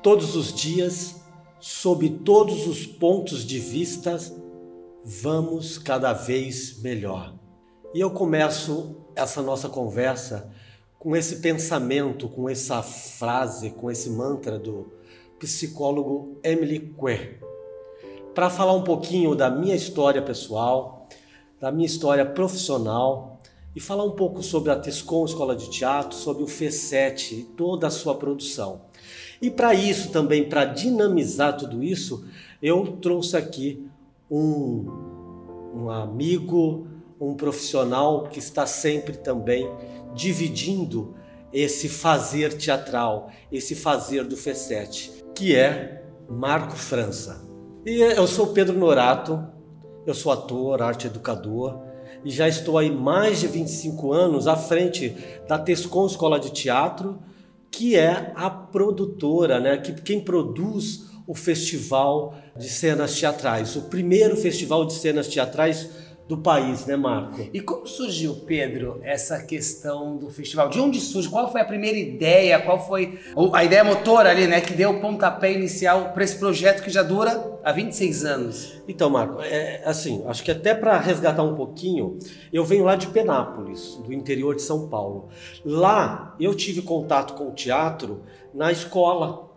Todos os dias, sob todos os pontos de vista, vamos cada vez melhor. E eu começo essa nossa conversa com esse pensamento, com essa frase, com esse mantra do psicólogo Emile Coué, para falar um pouquinho da minha história pessoal, da minha história profissional e falar um pouco sobre a Tescom Escola de Teatro, sobre o FESET e toda a sua produção. E para isso também, para dinamizar tudo isso, eu trouxe aqui um amigo, um profissional que está sempre também dividindo esse fazer teatral, esse fazer do FESET, que é Marco França. E eu sou Pedro Norato, eu sou ator, arte educador, e já estou aí mais de 25 anos à frente da Tescom Escola de Teatro, que é a produtora, né? Quem produz o Festival de Cenas Teatrais, o primeiro festival de cenas teatrais do país, né, Marco? E como surgiu, Pedro, essa questão do festival? De onde surge? Qual foi a primeira ideia? Qual foi a ideia motora ali, né, que deu o pontapé inicial para esse projeto que já dura há 26 anos? Então, Marco, assim, acho que até para resgatar um pouquinho, eu venho lá de Penápolis, do interior de São Paulo. Lá eu tive contato com o teatro na escola.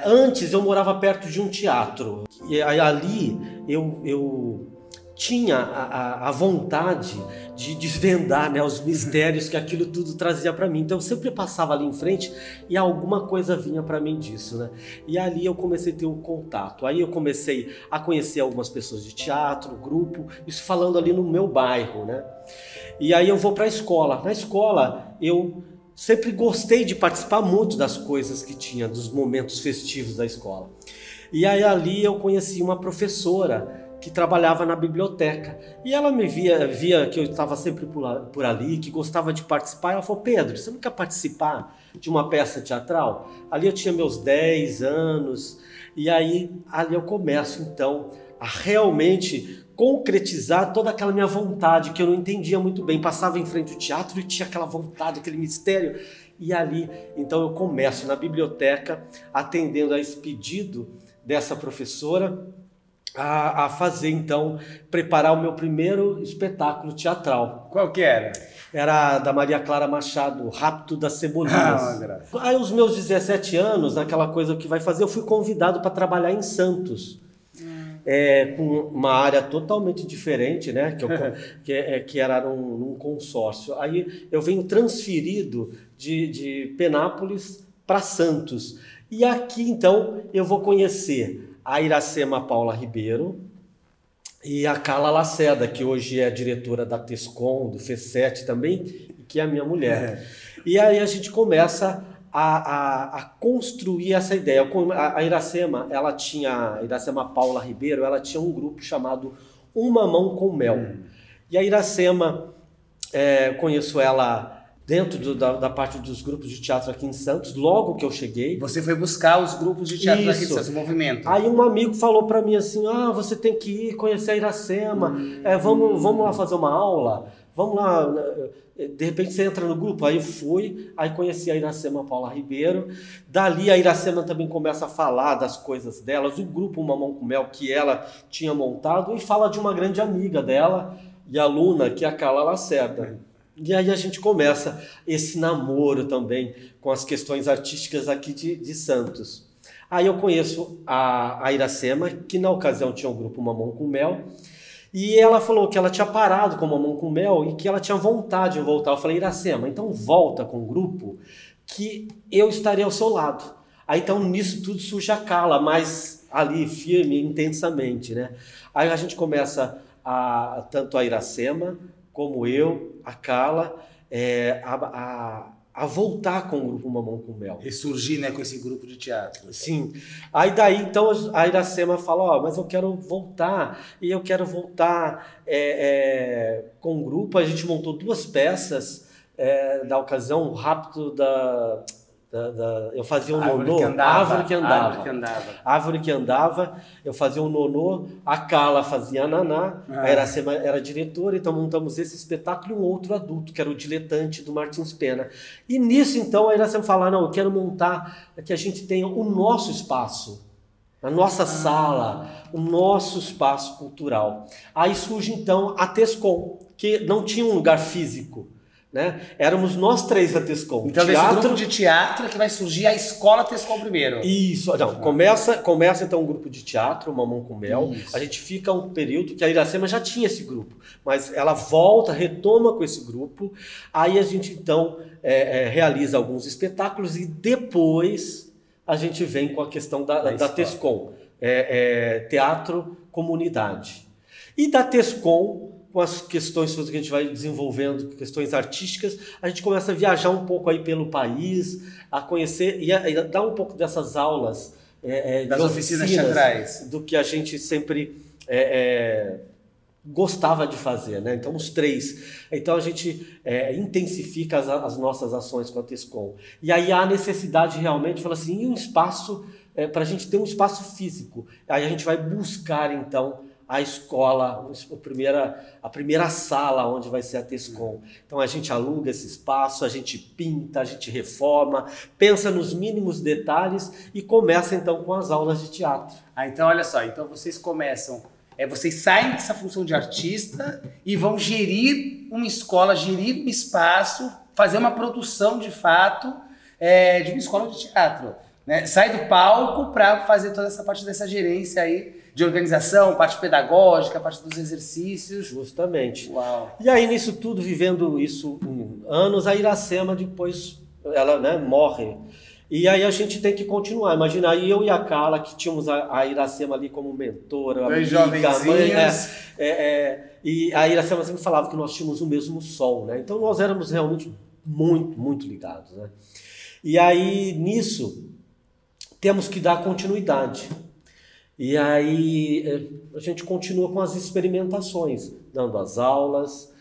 Antes eu morava perto de um teatro. E ali eu tinha a vontade de desvendar, né, os mistérios que aquilo tudo trazia para mim. Então eu sempre passava ali em frente e alguma coisa vinha para mim disso, né? E ali eu comecei a ter um contato. Aí eu comecei a conhecer algumas pessoas de teatro, grupo, isso falando ali no meu bairro, né? E aí eu vou para a escola. Na escola eu sempre gostei de participar muito das coisas que tinha, dos momentos festivos da escola. E aí ali eu conheci uma professora que trabalhava na biblioteca. E ela me via que eu estava sempre por ali, que gostava de participar. Ela falou: Pedro, você não quer participar de uma peça teatral? Ali eu tinha meus 10 anos. E aí ali eu começo, então, a realmente concretizar toda aquela minha vontade, que eu não entendia muito bem. Passava em frente ao teatro e tinha aquela vontade, aquele mistério. E ali, então, eu começo na biblioteca, atendendo a esse pedido dessa professora, a fazer, então, preparar o meu primeiro espetáculo teatral. Qual que era? Era da Maria Clara Machado, O Rapto das Cebolinhas. Aí, aos meus 17 anos, naquela coisa que vai fazer, eu fui convidado para trabalhar em Santos. Com uma área totalmente diferente, né? Que era num consórcio. Aí eu venho transferido de Penápolis para Santos. E aqui, então, eu vou conhecer a Iracema Paula Ribeiro e a Carla Lacerda, que hoje é diretora da Tescom, do FESET também, e que é a minha mulher. E aí a gente começa a construir essa ideia. A Iracema, a Iracema Paula Ribeiro, ela tinha um grupo chamado Uma Mão com Mel. E a Iracema, conheço ela dentro da parte dos grupos de teatro aqui em Santos, logo que eu cheguei. Você foi buscar os grupos de teatro aqui de Santos, o movimento. Aí um amigo falou para mim assim: você tem que ir conhecer a Iracema, vamos lá fazer uma aula, vamos lá, de repente você entra no grupo. Aí eu fui, aí conheci a Iracema Paula Ribeiro. Dali a Iracema também começa a falar das coisas delas, o grupo Uma Mão com Mel que ela tinha montado, e fala de uma grande amiga dela e aluna, que é a Carla Lacerda. E aí a gente começa esse namoro também com as questões artísticas aqui de Santos. Aí eu conheço a Iracema, que na ocasião tinha o grupo Uma Mão com Mel, e ela falou que ela tinha parado com Uma Mão com Mel e que ela tinha vontade de voltar. Eu falei: Iracema, então volta com o grupo que eu estarei ao seu lado. Aí então nisso tudo surge a Carla, mas ali firme, intensamente, né? Aí a gente começa tanto a Iracema como eu, a Carla, a voltar com o grupo Uma Mão com Mel. Ressurgir, né, com esse grupo de teatro. Sim. Aí daí, então, a Iracema fala: mas eu quero voltar, e eu quero voltar com o grupo. A gente montou 2 peças da ocasião, O Rapto Eu fazia um Árvore nonô, que andava, árvore que andava. árvore que andava. Árvore que andava, eu fazia um nonô, a Carla fazia a Naná, a Iracema era diretora, então montamos esse espetáculo e um outro adulto, que era o Diletante do Martins Pena. E nisso, então, a Iracema falou, não, eu quero montar, que a gente tenha o nosso espaço, a nossa sala, o nosso espaço cultural. Aí surge, então, a Tescom, que não tinha um lugar físico, né? Éramos nós três da Tescom. Então, desse grupo de teatro é que vai surgir a Escola Tescom primeiro. Isso, não, começa então um grupo de teatro, Mamão com Mel. Isso. A gente fica um período que a Iracema já tinha esse grupo, mas ela volta, retoma com esse grupo. Aí a gente então realiza alguns espetáculos e depois a gente vem com a questão da Tescom, Teatro Comunidade. E da Tescom, com as questões que a gente vai desenvolvendo, questões artísticas, a gente começa a viajar um pouco aí pelo país, a conhecer e a dar um pouco dessas aulas, das oficinas teatrais, do que a gente sempre gostava de fazer, né? Então, os três. Então, a gente intensifica as nossas ações com a Tescom. E aí há a necessidade realmente, fala assim, e um espaço, para a gente ter um espaço físico. Aí a gente vai buscar, então, a escola, a primeira sala onde vai ser a Tescom. Então a gente aluga esse espaço, a gente pinta, a gente reforma, pensa nos mínimos detalhes e começa então com as aulas de teatro. Então olha só, então vocês começam, vocês saem dessa função de artista e vão gerir uma escola, gerir um espaço, fazer uma produção de fato de uma escola de teatro. Né? Sai do palco para fazer toda essa parte dessa gerência aí, de organização, parte pedagógica, parte dos exercícios. Justamente. Uau. E aí, nisso tudo, vivendo isso anos, a Iracema depois, ela morre. E aí a gente tem que continuar. Imagina, aí eu e a Carla, que tínhamos a Iracema ali como mentora, dois amiga, mãe, e a Iracema sempre falava que nós tínhamos o mesmo sol, né? Então nós éramos realmente muito, muito ligados, né? E aí, nisso, temos que dar continuidade. E aí a gente continua com as experimentações, dando as aulas,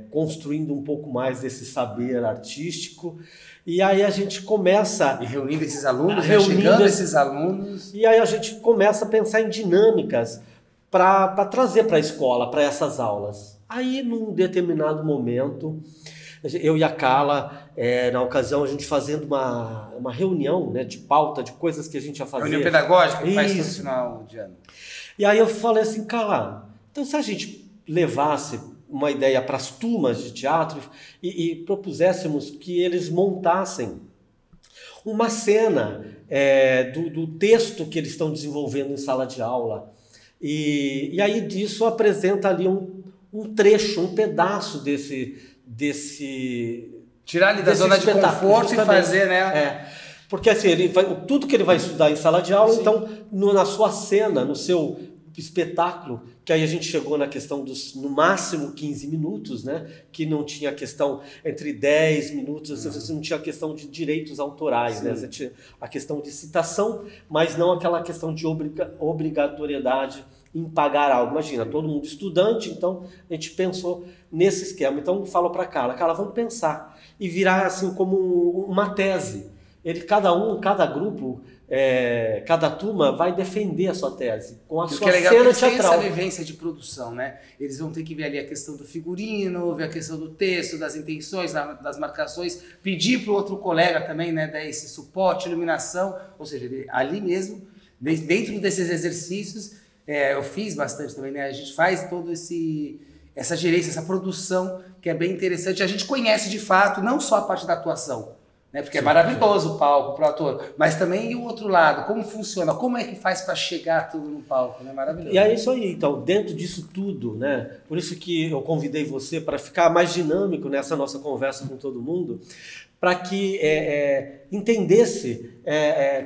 construindo um pouco mais desse saber artístico. E aí a gente começa... E reunindo esses alunos, chegando esses alunos. E aí a gente começa a pensar em dinâmicas para trazer para a escola, para essas aulas. Aí, num determinado momento, eu e a Carla, na ocasião, a gente fazendo uma reunião, né, de pauta, de coisas que a gente ia fazer. Reunião pedagógica que faz no final de ano. E aí eu falei assim, Carla, então se a gente levasse uma ideia para as turmas de teatro e propuséssemos que eles montassem uma cena do texto que eles estão desenvolvendo em sala de aula. E aí disso apresenta ali um trecho, um pedaço desse tirar ele da zona de conforto e fazer, né? Porque assim, tudo que ele vai estudar em sala de aula, sim. Então, na sua cena, no seu espetáculo, que aí a gente chegou na questão dos, no máximo, 15 minutos, né? Que não tinha questão entre 10 minutos, você não tinha a questão de direitos autorais, sim. Né? Você tinha a questão de citação, mas não aquela questão de obrigatoriedade em pagar algo. Imagina, todo mundo estudante, então a gente pensou nesse esquema. Então, falo para a Carla, vamos pensar e virar assim como uma tese. Cada grupo, cada turma vai defender a sua tese com a sua cena teatral. Essa vivência de produção, né? Eles vão ter que ver ali a questão do figurino, ver a questão do texto, das intenções, das marcações, pedir para o outro colega também, né, dar esse suporte, iluminação, ou seja, ali mesmo, dentro desses exercícios, eu fiz bastante também, né? A gente faz todo essa gerência, essa produção que é bem interessante. A gente conhece de fato não só a parte da atuação, né? Porque sim, é maravilhoso o palco para o ator, mas também o outro lado, como funciona, como é que faz para chegar tudo no palco, né? Maravilhoso. E é isso aí, então, dentro disso tudo, né? Por isso que eu convidei você para ficar mais dinâmico nessa nossa conversa com todo mundo, para que entendesse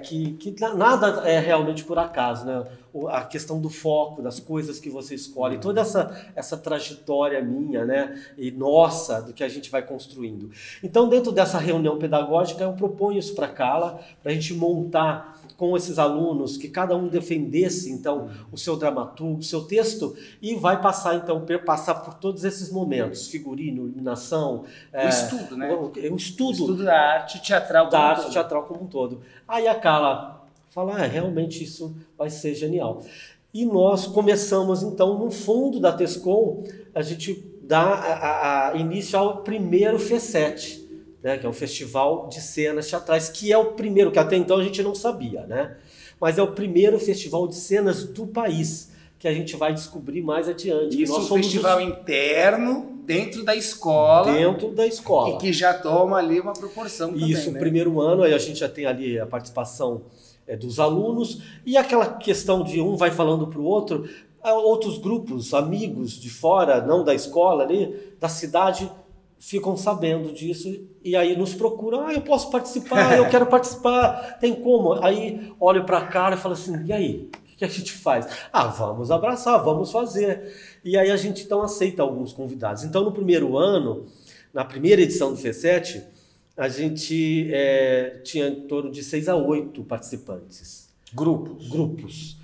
que nada é realmente por acaso, né? A questão do foco, das coisas que você escolhe, toda essa trajetória minha, né, e nossa, do que a gente vai construindo. Então, dentro dessa reunião pedagógica, eu proponho isso para a Carla, para a gente montar com esses alunos, que cada um defendesse, então, o seu dramaturgo, o seu texto, e vai passar, então, passar por todos esses momentos, figurino, iluminação... O estudo, né? O estudo estudo da arte teatral da arte teatral como um todo. Aí a Carla fala, realmente isso vai ser genial. E nós começamos então no fundo da Tescom, a gente dá início ao primeiro FECET, né, que é o Festival de Cenas Teatrais, que é o primeiro, que até então a gente não sabia, né? Mas é o primeiro festival de cenas do país, que a gente vai descobrir mais adiante. Isso, um festival interno, dentro da escola. Dentro da escola. E que já toma ali uma proporção também, isso, né? O primeiro ano, aí a gente já tem ali a participação dos alunos, e aquela questão de um vai falando para o outro, outros grupos, amigos de fora, não da escola ali, da cidade, ficam sabendo disso e aí nos procuram, eu posso participar, eu quero participar, tem como? Aí olho para a cara e falo assim, e aí? O que a gente faz? Vamos abraçar, vamos fazer. E aí a gente então aceita alguns convidados. Então no primeiro ano, na primeira edição do FECET, a gente tinha em torno de 6 a 8 participantes. Grupos.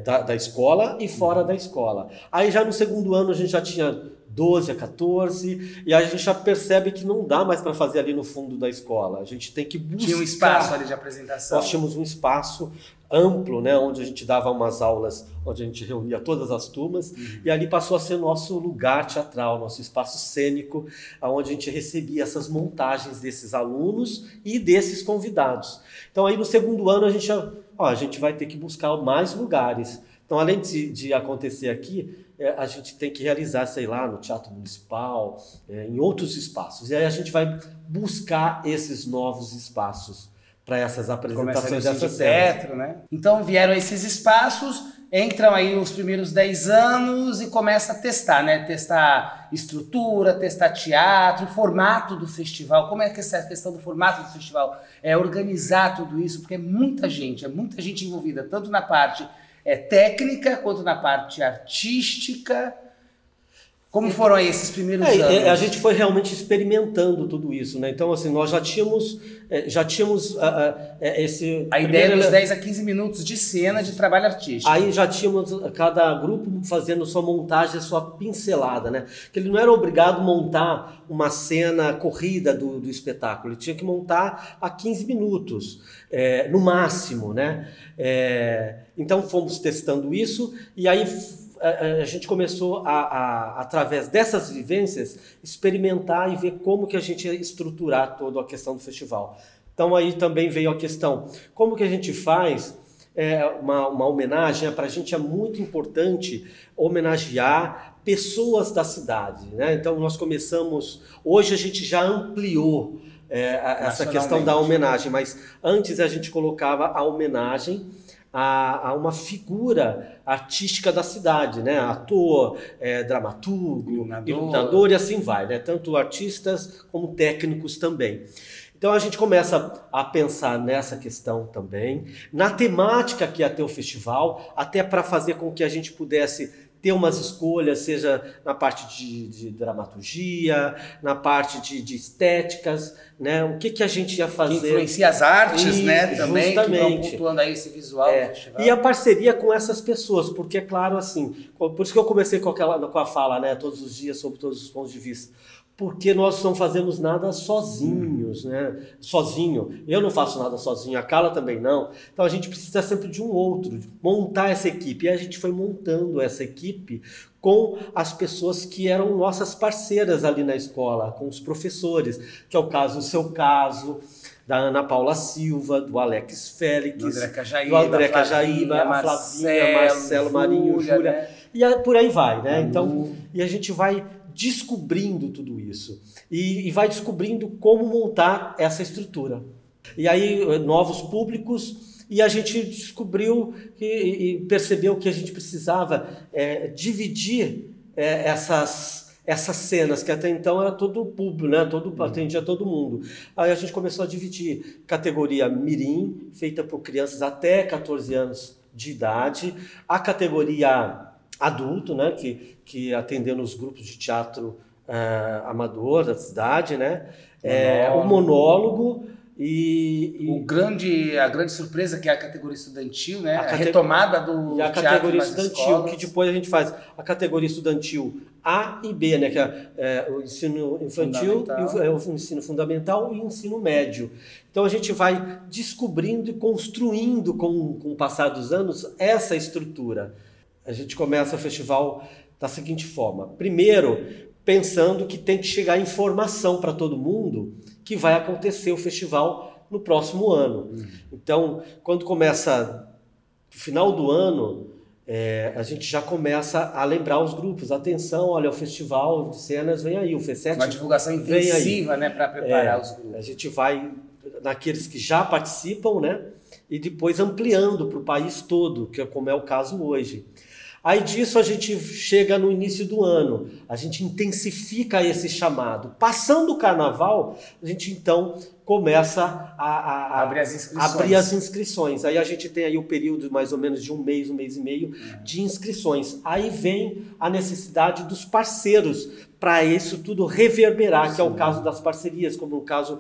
Da escola e fora da escola. Aí já no segundo ano a gente já tinha 12 a 14, e aí a gente já percebe que não dá mais para fazer ali no fundo da escola. A gente tem que buscar... Tinha um espaço ali de apresentação. Nós tínhamos um espaço amplo, né, onde a gente dava umas aulas, onde a gente reunia todas as turmas, e ali passou a ser nosso lugar teatral, nosso espaço cênico, onde a gente recebia essas montagens desses alunos e desses convidados. Então aí no segundo ano a gente vai ter que buscar mais lugares. Então além de acontecer aqui, a gente tem que realizar, sei lá, no Teatro Municipal, em outros espaços. E aí a gente vai buscar esses novos espaços para essas apresentações dessas cenas. Né? Então vieram esses espaços, entram aí os primeiros 10 anos e começa a testar, né? Testar estrutura, testar teatro, formato do festival. Como é que essa questão do formato do festival é organizar tudo isso? Porque é muita gente envolvida, tanto na parte técnica quanto na parte artística. Como foram aí esses primeiros anos? A gente foi realmente experimentando tudo isso, né? Então, assim, nós já tínhamos esse... A ideia dos 10 a 15 minutos de cena de trabalho artístico. Aí já tínhamos cada grupo fazendo sua montagem, sua pincelada, né? Que ele não era obrigado a montar uma cena corrida do espetáculo, ele tinha que montar a 15 minutos, no máximo, né? Então fomos testando isso, e aí a gente começou através dessas vivências, experimentar e ver como que a gente ia estruturar toda a questão do festival. Então aí também veio a questão, como que a gente faz uma homenagem? Para a gente é muito importante homenagear pessoas da cidade, né? Então nós começamos, hoje a gente já ampliou essa questão da homenagem, mas antes a gente colocava a homenagem a uma figura artística da cidade, né? Ator, dramaturgo, iluminador e assim vai, né? Tanto artistas como técnicos também. Então a gente começa a pensar nessa questão também, na temática que ia ter o festival, até para fazer com que a gente pudesse ter umas escolhas, seja na parte de dramaturgia, na parte de estéticas, né? O que a gente ia fazer. Que influencia as artes, né? Também, justamente. Que vão pontuando aí esse visual do festival. E a parceria com essas pessoas, porque é claro assim, por isso que eu comecei com a fala, né? Todos os dias, sobre todos os pontos de vista. Porque nós não fazemos nada sozinhos, né? Sozinho. Eu não faço nada sozinho, a Carla também não. Então a gente precisa sempre de um outro, de montar essa equipe. E a gente foi montando essa equipe com as pessoas que eram nossas parceiras ali na escola, com os professores, que é o seu caso, da Ana Paula Silva, do Alex Félix, do André Cajaíba, a Flavinha, Marcelo, Marinho, Júlia, né? E por aí vai, né? Então, e a gente vai descobrindo tudo isso e vai descobrindo como montar essa estrutura. E aí, novos públicos, e a gente descobriu e percebeu que a gente precisava dividir essas cenas, que até então era todo o público, né? Atendia todo mundo. Aí a gente começou a dividir categoria mirim, feita por crianças até 14 anos de idade, a categoria adulto, né, que atendendo os grupos de teatro amador da cidade, né, o monólogo, A grande surpresa que é a categoria estudantil, né? A retomada do e a categoria estudantil, que depois a gente faz a categoria estudantil A e B, né? Que é o ensino infantil, o ensino fundamental e o ensino médio. Então a gente vai descobrindo e construindo com o passar dos anos essa estrutura. A gente começa o festival da seguinte forma. Primeiro, pensando que tem que chegar informação para todo mundo que vai acontecer o festival no próximo ano. Então, quando começa no final do ano, a gente já começa a lembrar os grupos. Atenção, olha, o festival de cenas vem aí, o FESET. Uma divulgação intensiva, né, para preparar os grupos. A gente vai naqueles que já participam, né, e depois ampliando para o país todo, que é como é o caso hoje. Aí disso a gente chega no início do ano, a gente intensifica esse chamado. Passando o carnaval, a gente então começa a abrir as inscrições. Aí a gente tem aí o período mais ou menos de um mês e meio de inscrições. Aí vem a necessidade dos parceiros para isso tudo reverberar, que é o caso das parcerias, como no caso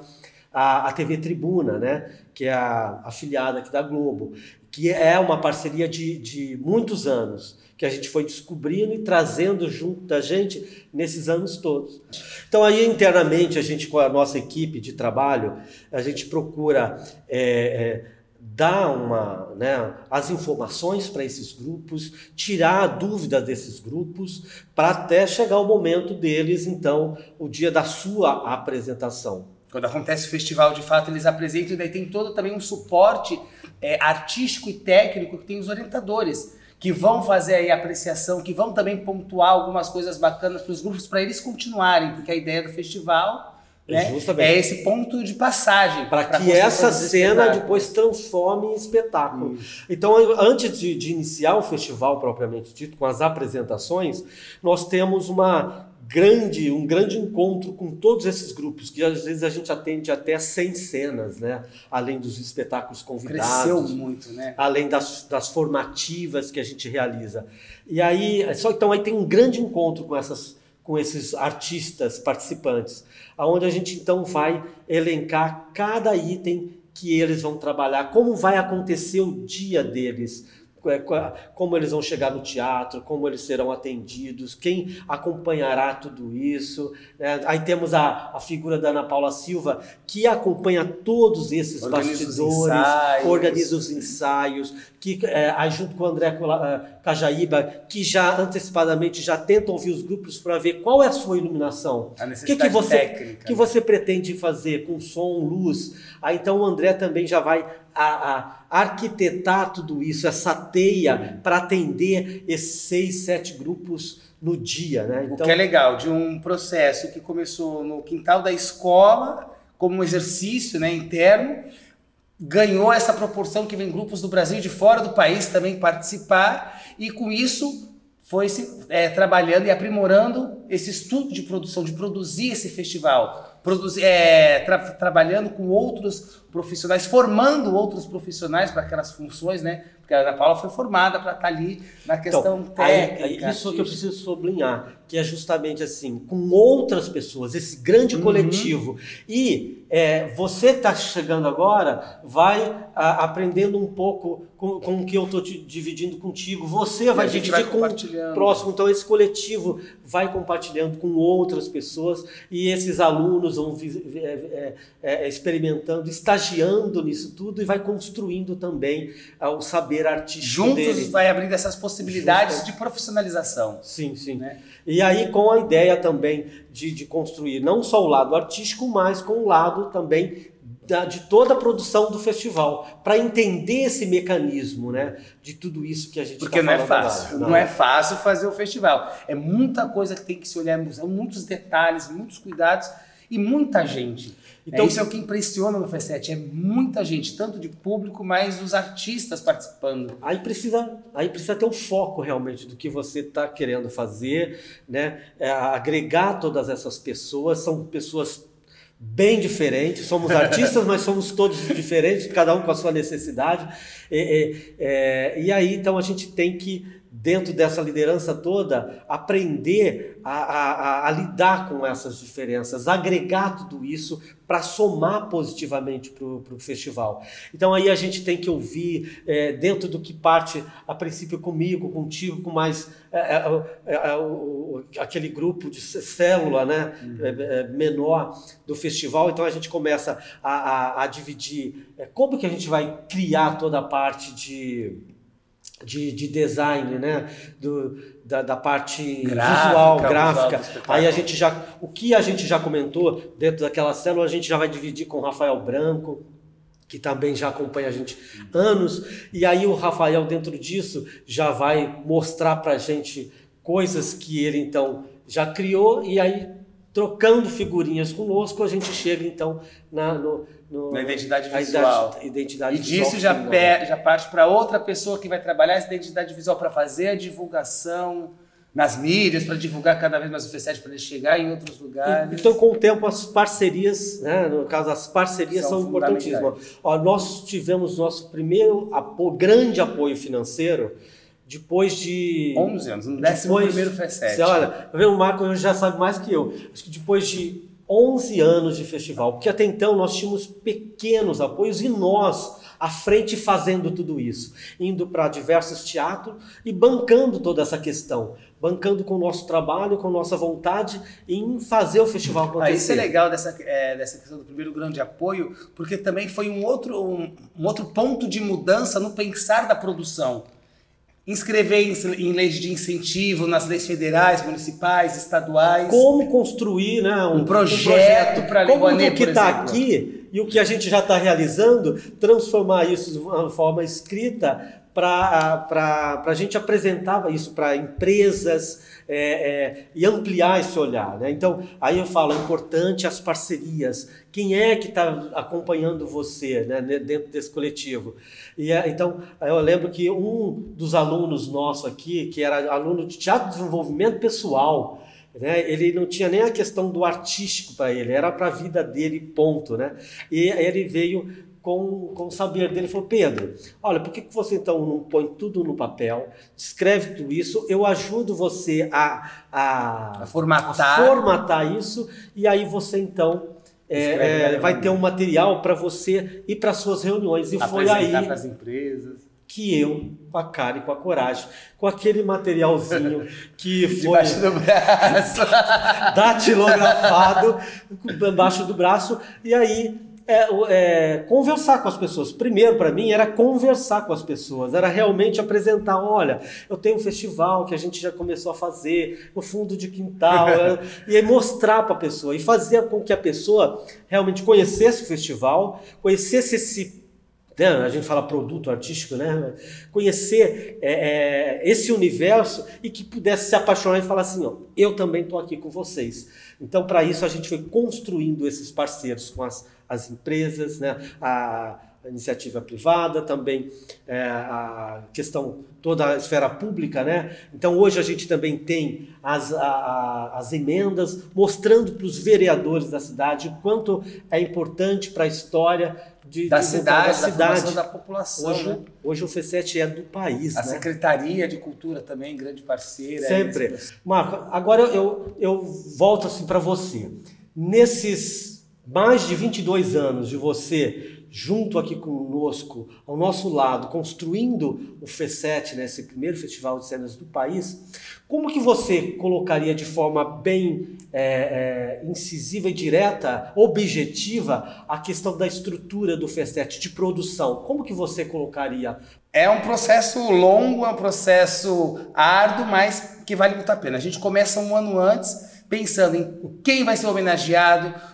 a TV Tribuna, né, que é a afiliada aqui da Globo, que é uma parceria de muitos anos, que a gente foi descobrindo e trazendo junto da gente nesses anos todos. Então aí internamente a gente, com a nossa equipe de trabalho, a gente procura dar as informações para esses grupos, tirar a dúvida desses grupos, para até chegar o momento deles, então, o dia da sua apresentação. Quando acontece o festival, de fato, eles apresentam, e daí tem todo também um suporte artístico e técnico, que tem os orientadores, que vão fazer aí a apreciação, que vão também pontuar algumas coisas bacanas para os grupos, para eles continuarem, porque a ideia do festival, né, é esse ponto de passagem. Para que essa cena depois transforme em espetáculo. Então, antes de iniciar o festival propriamente dito, com as apresentações, nós temos um grande encontro com todos esses grupos, que às vezes a gente atende até 100 cenas, né? Além dos espetáculos convidados. Cresceu muito, né? Além das formativas que a gente realiza. E aí, então aí tem um grande encontro com esses artistas participantes, onde a gente então vai elencar cada item que eles vão trabalhar, como vai acontecer o dia deles, como eles vão chegar no teatro, como eles serão atendidos, quem acompanhará tudo isso, né? Aí temos a figura da Ana Paula Silva, que acompanha todos esses bastidores, organiza os ensaios, que aí junto com o André Cajaíba, que já antecipadamente já tenta ouvir os grupos para ver qual é a sua iluminação, a necessidade técnica, que você pretende fazer com som, luz. Aí então o André também já vai a arquitetar tudo isso, essa teia, para atender esses 6, 7 grupos no dia, né? Então, o que é legal, de um processo que começou no quintal da escola, como um exercício, né, interno, ganhou essa proporção que vem grupos do Brasil e de fora do país também participar, e com isso foi trabalhando e aprimorando esse estudo de produção, de produzir esse festival, trabalhando com outros profissionais, formando outros profissionais para aquelas funções, né? Porque a Ana Paula foi formada para estar ali na questão técnica. Isso que eu preciso sublinhar, que é justamente assim, com outras pessoas, esse grande coletivo. E você está chegando agora, vai aprendendo um pouco com o que eu estou dividindo contigo, você vai dividir com o próximo. Então esse coletivo vai compartilhando com outras pessoas e esses alunos vão experimentando, estagiando nisso tudo e vai construindo também o saber artístico dele. Juntos vai abrindo essas possibilidades de profissionalização. Sim, sim. Né? E aí com a ideia também de construir não só o lado artístico, mas com o lado também de toda a produção do festival, para entender esse mecanismo, né, de tudo isso que a gente Porque não é fácil, não é fácil fazer o festival. É muita coisa que tem que se olhar, são muitos detalhes, muitos cuidados e muita gente. Então isso é o que impressiona no FESET, é muita gente, tanto de público, mas os artistas participando. Aí precisa ter o foco realmente do que você está querendo fazer, né, agregar todas essas pessoas, são pessoas bem diferentes, somos artistas, mas somos todos diferentes, cada um com a sua necessidade. E aí, então, a gente tem que dentro dessa liderança toda, aprender a lidar com essas diferenças, agregar tudo isso para somar positivamente para o festival. Então aí a gente tem que ouvir, dentro do que parte, a princípio comigo, contigo, com mais aquele grupo de célula, né, menor do festival. Então a gente começa a dividir como que a gente vai criar toda a parte de design, né? Da parte visual, gráfica. Aí a gente o que a gente já comentou dentro daquela célula, a gente já vai dividir com o Rafael Branco, que também já acompanha a gente anos, e aí o Rafael, dentro disso, já vai mostrar pra gente coisas que ele, então, já criou, e aí, trocando figurinhas conosco, a gente chega, então, na identidade visual. Identidade e disso já parte para outra pessoa que vai trabalhar essa identidade visual para fazer a divulgação nas mídias, para divulgar cada vez mais o F7 para ele chegar em outros lugares. Então, com o tempo, as parcerias, né? No caso, as parcerias são importantíssimas. Ó, nós tivemos nosso primeiro grande apoio financeiro depois de 11 anos, no 11º F7. Olha, o Marco já sabe mais que eu. Acho que depois de 11 anos de festival, porque até então nós tínhamos pequenos apoios e nós à frente fazendo tudo isso, indo para diversos teatros e bancando toda essa questão, bancando com o nosso trabalho, com nossa vontade em fazer o festival acontecer. Isso é legal dessa questão do primeiro grande apoio, porque também foi um outro ponto de mudança no pensar da produção. Inscrever em leis de incentivo, nas leis federais, municipais, estaduais. Como construir, né, um projeto para a Lei Rouanet, como o que está aqui e o que a gente já está realizando, transformar isso de uma forma escrita para a gente apresentar isso para empresas e ampliar esse olhar, né? Então, aí eu falo, é importante as parcerias. Quem é que está acompanhando você, né, dentro desse coletivo? Então, eu lembro que um dos alunos nosso aqui, que era aluno de Teatro de Desenvolvimento Pessoal, né, ele não tinha nem a questão do artístico para ele, era para a vida dele, ponto, né? E ele veio com o saber dele, falou: Pedro, olha, por que você então não põe tudo no papel, escreve tudo isso, eu ajudo você a formatar isso, e aí você então vai ter um material para você ir para suas reuniões. E foi aí para as empresas que eu, com a cara e com a coragem, com aquele materialzinho que foi debaixo do braço, datilografado embaixo do braço, e aí conversar com as pessoas. Primeiro, para mim, era conversar com as pessoas, era realmente apresentar: olha, eu tenho um festival que a gente já começou a fazer no fundo de quintal, e aí mostrar para a pessoa, e fazer com que a pessoa realmente conhecesse o festival, conhecesse esse, né, a gente fala produto artístico, né? Conhecer esse universo e que pudesse se apaixonar e falar assim: ó, eu também estou aqui com vocês. Então, para isso, a gente foi construindo esses parceiros com as empresas, né? A iniciativa privada, também a questão, toda a esfera pública, né? Então, hoje a gente também tem as emendas, mostrando para os vereadores da cidade o quanto é importante para a história da cidade, da população. Hoje o F7 é do país. A Secretaria de Cultura também, grande parceira. Sempre. Marco, agora eu volto assim para você. Nesses mais de 22 anos de você junto aqui conosco, ao nosso lado, construindo o F7, né, esse primeiro festival de cenas do país, como que você colocaria de forma bem incisiva e direta, objetiva, a questão da estrutura do F7, de produção? Como que você colocaria? É um processo longo, é um processo árduo, mas que vale muito a pena. A gente começa um ano antes, pensando em quem vai ser homenageado,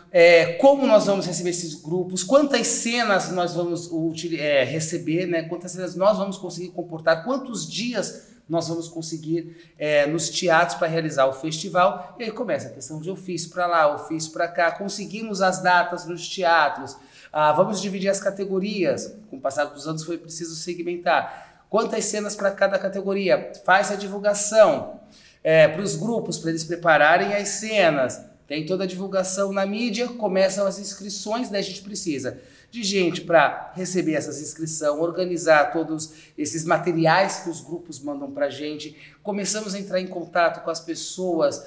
como nós vamos receber esses grupos, quantas cenas nós vamos receber, né? Quantas cenas nós vamos conseguir comportar, quantos dias nós vamos conseguir nos teatros para realizar o festival. E aí começa a questão de ofício para lá, ofício para cá, conseguimos as datas nos teatros, vamos dividir as categorias, com o passar dos anos foi preciso segmentar, quantas cenas para cada categoria, faz a divulgação para os grupos, para eles prepararem as cenas. tem toda a divulgação na mídia, começam as inscrições, daí a gente precisa de gente para receber essas inscrições, organizar todos esses materiais que os grupos mandam para a gente. Começamos a entrar em contato com as pessoas,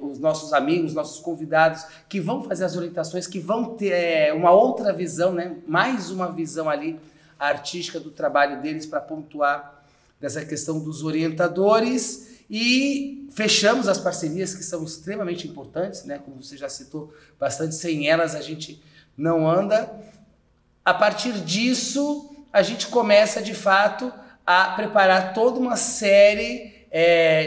os nossos amigos, nossos convidados, que vão fazer as orientações, que vão ter uma outra visão, né? Mais uma visão ali artística do trabalho deles para pontuar dessa questão dos orientadores. E fechamos as parcerias que são extremamente importantes, né? Como você já citou bastante, sem elas a gente não anda. A partir disso, a gente começa de fato a preparar toda uma série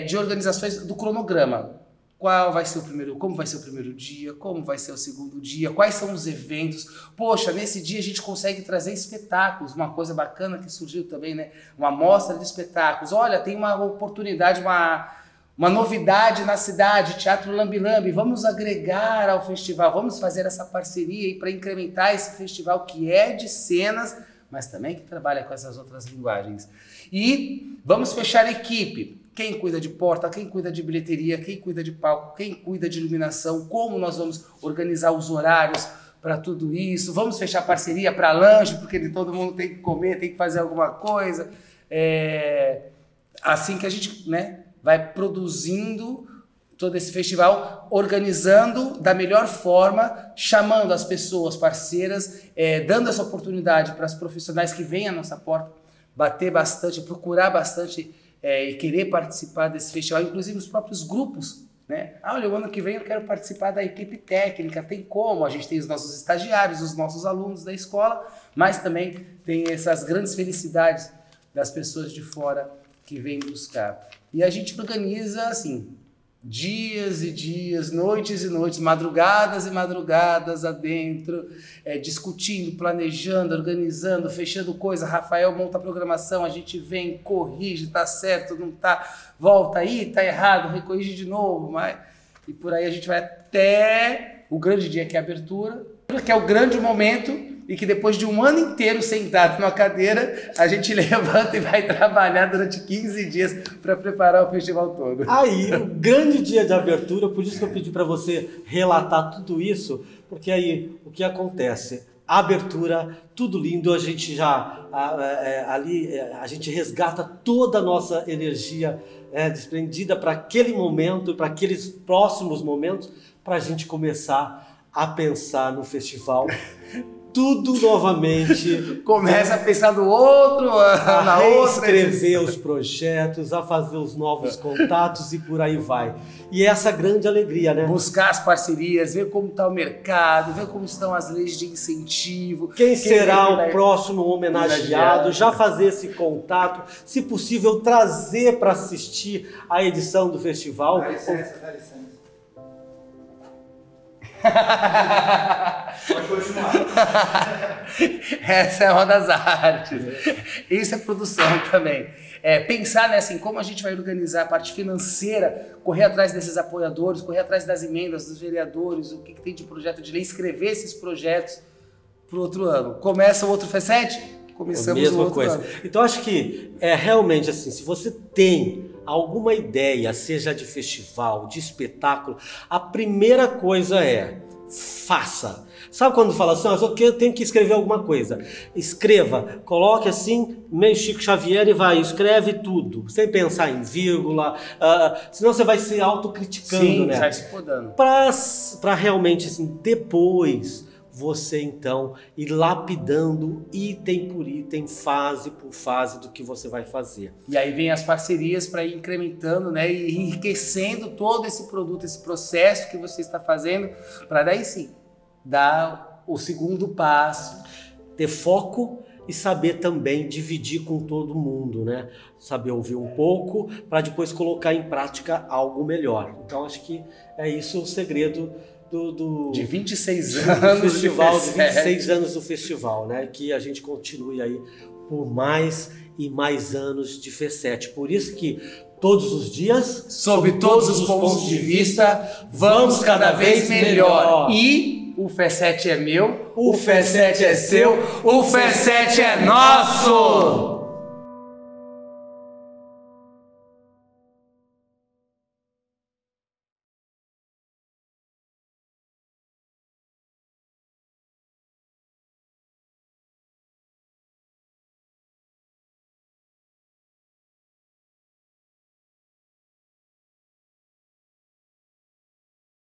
de organizações do cronograma. Qual vai ser o primeiro, como vai ser o primeiro dia, como vai ser o segundo dia, quais são os eventos. Poxa, nesse dia a gente consegue trazer espetáculos, uma coisa bacana que surgiu também, né? Uma mostra de espetáculos. Olha, tem uma oportunidade, uma novidade na cidade, Teatro Lambi Lambi, vamos agregar ao festival, vamos fazer essa parceria para incrementar esse festival que é de cenas, mas também que trabalha com essas outras linguagens. E vamos fechar a equipe. Quem cuida de porta, quem cuida de bilheteria, quem cuida de palco, quem cuida de iluminação, como nós vamos organizar os horários para tudo isso. Vamos fechar parceria para lanche, porque todo mundo tem que comer, tem que fazer alguma coisa. Assim que a gente, né, vai produzindo todo esse festival, organizando da melhor forma, chamando as pessoas parceiras, dando essa oportunidade para os profissionais que vêm à nossa porta, bater bastante, procurar bastante e querer participar desse festival, inclusive os próprios grupos, né? Olha, o ano que vem eu quero participar da equipe técnica, tem como, a gente tem os nossos estagiários, os nossos alunos da escola, mas também tem essas grandes felicidades das pessoas de fora que vêm buscar. E a gente organiza, assim, dias e dias, noites e noites, madrugadas e madrugadas adentro, discutindo, planejando, organizando, fechando coisa. Rafael monta a programação, a gente vem, corrige, tá certo, não tá, volta aí, tá errado, recorrige de novo, e por aí a gente vai até o grande dia que é a abertura, que é o grande momento, e que depois de um ano inteiro sentado numa cadeira, a gente levanta e vai trabalhar durante 15 dias para preparar o festival todo. Aí, o grande dia de abertura, por isso que eu pedi para você relatar tudo isso, porque aí o que acontece? A abertura, tudo lindo, a gente já a gente resgata toda a nossa energia desprendida para aquele momento, para aqueles próximos momentos, para a gente começar a pensar no festival. Tudo novamente. Começa a pensar no outro, a reescrever os projetos, a fazer os novos contatos e por aí vai. E essa grande alegria, né? Buscar as parcerias, ver como está o mercado, ver como estão as leis de incentivo. Quem será o próximo homenageado, já fazer esse contato, se possível trazer para assistir a edição do festival. Dá licença. Pode continuar. Essa é uma das artes. Isso é produção também. Pensar, né, assim, como a gente vai organizar a parte financeira, correr atrás desses apoiadores, correr atrás das emendas dos vereadores, o que tem de projeto de lei, escrever esses projetos para o outro ano. Começa o outro FESET? Começamos o outro ano. Então acho que realmente assim, se você tem alguma ideia, seja de festival, de espetáculo, a primeira coisa faça. Sabe quando fala assim, eu tenho que escrever alguma coisa? Escreva, coloque assim, meio Chico Xavier e vai, escreve tudo, sem pensar em vírgula, senão você vai se autocriticando, sim, né? Vai se podando. Para realmente, assim, depois você então ir lapidando item por item, fase por fase do que você vai fazer. E aí vem as parcerias para ir incrementando, né, e enriquecendo todo esse produto, esse processo que você está fazendo, para daí sim dar o segundo passo. Ter foco e saber também dividir com todo mundo, né? Saber ouvir um pouco para depois colocar em prática algo melhor. Então acho que é isso o segredo de 26 anos do festival, de 26 anos do festival, né? Que a gente continue aí por mais e mais anos de FESET. Por isso que todos os dias, sob todos os pontos de vista, vamos cada vez melhor. E o FESET é meu, o FESET é seu, o FESET é nosso!